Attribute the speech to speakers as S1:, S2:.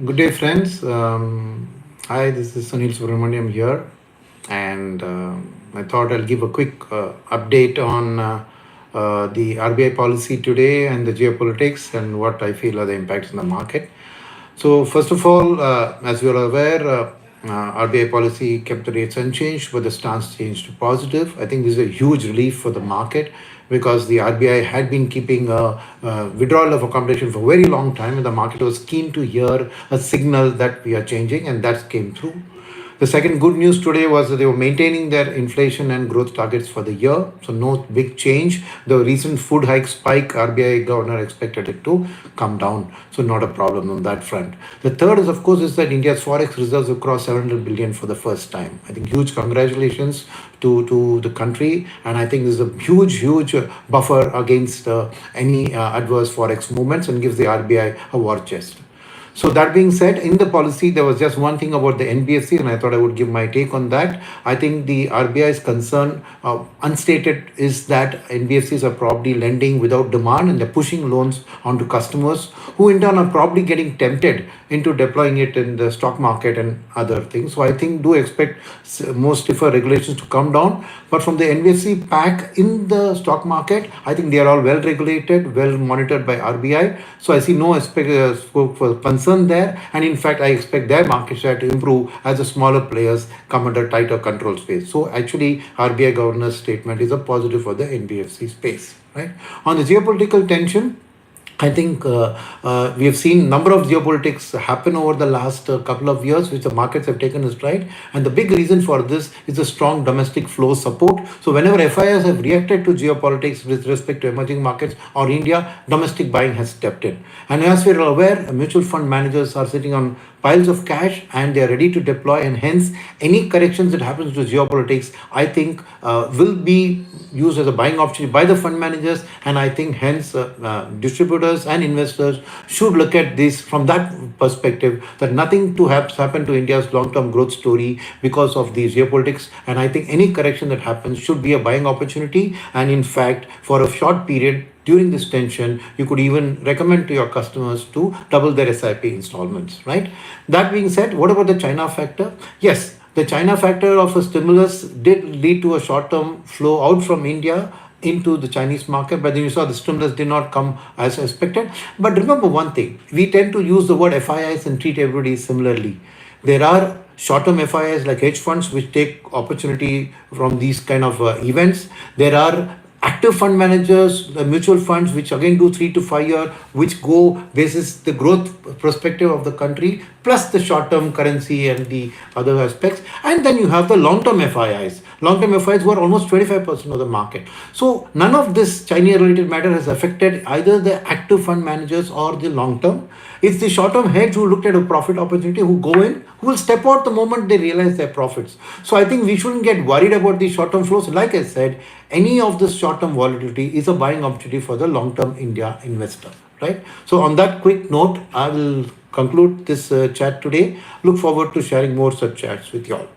S1: Good day, friends. Hi, this is Sunil here, and I thought I'll give a quick update on the RBI policy today and the geopolitics and what I feel are the impacts on the market. So, first of all, as you are aware, RBI policy kept the rates unchanged, but the stance changed to positive. I think this is a huge relief for the market because the RBI had been keeping a withdrawal of accommodation for a very long time, and the market was keen to hear a signal that we are changing, and that came through. The second good news today was that they were maintaining their inflation and growth targets for the year. So no big change. The recent food hike spike, RBI governor expected it to come down. So not a problem on that front. The third is, of course, is that India's forex reserves have crossed 700 billion for the first time. I think huge congratulations to the country. And I think this is a huge buffer against any adverse forex movements and gives the RBI a war chest. So that being said, in the policy, there was just one thing about the NBFC, and I thought I would give my take on that. I think the RBI's concern, unstated, is that NBFCs are probably lending without demand and they're pushing loans onto customers who in turn are probably getting tempted into deploying it in the stock market and other things. So I think do expect more stiffer regulations to come down. But from the NBFC pack in the stock market, I think they are all well regulated, well monitored by RBI. So I see no scope for concern there. And in fact, I expect their market share to improve as the smaller players come under tighter control space. So actually, RBI governor's statement is a positive for the NBFC space. Right? On the geopolitical tension, I think we have seen a number of geopolitics happen over the last couple of years, which the markets have taken a stride. And the big reason for this is the strong domestic flow support. So whenever FIs have reacted to geopolitics with respect to emerging markets or India, domestic buying has stepped in. And as we're aware, mutual fund managers are sitting on piles of cash and they are ready to deploy, and hence any corrections that happens to geopolitics, I think will be used as a buying opportunity by the fund managers, and I think hence distributors and investors should look at this from that perspective, that nothing to happen to India's long-term growth story because of these geopolitics, and I think any correction that happens should be a buying opportunity. And in fact, for a short period during this tension, you could even recommend to your customers to double their SIP installments, right? That being said, what about the China factor? Yes, the China factor of a stimulus did lead to a short-term flow out from India into the Chinese market, but then you saw the stimulus did not come as expected. But remember one thing, we tend to use the word FIIs and treat everybody similarly. There are short-term FIIs like hedge funds which take opportunity from these kind of events. There are active fund managers, the mutual funds, which again do 3 to 5 year, which go basis the growth perspective of the country, plus the short-term currency and the other aspects. And then you have the long-term FIIs. Long-term FIIs were almost 25% of the market. So none of this China-related matter has affected either the active fund managers or the long-term. It's the short-term hedge who looked at a profit opportunity, who go in, who will step out the moment they realize their profits. So I think we shouldn't get worried about the short-term flows. Like I said, any of this short-term volatility is a buying opportunity for the long-term India investor, right? So on that quick note, I will conclude this chat today. Look forward to sharing more such chats with you all.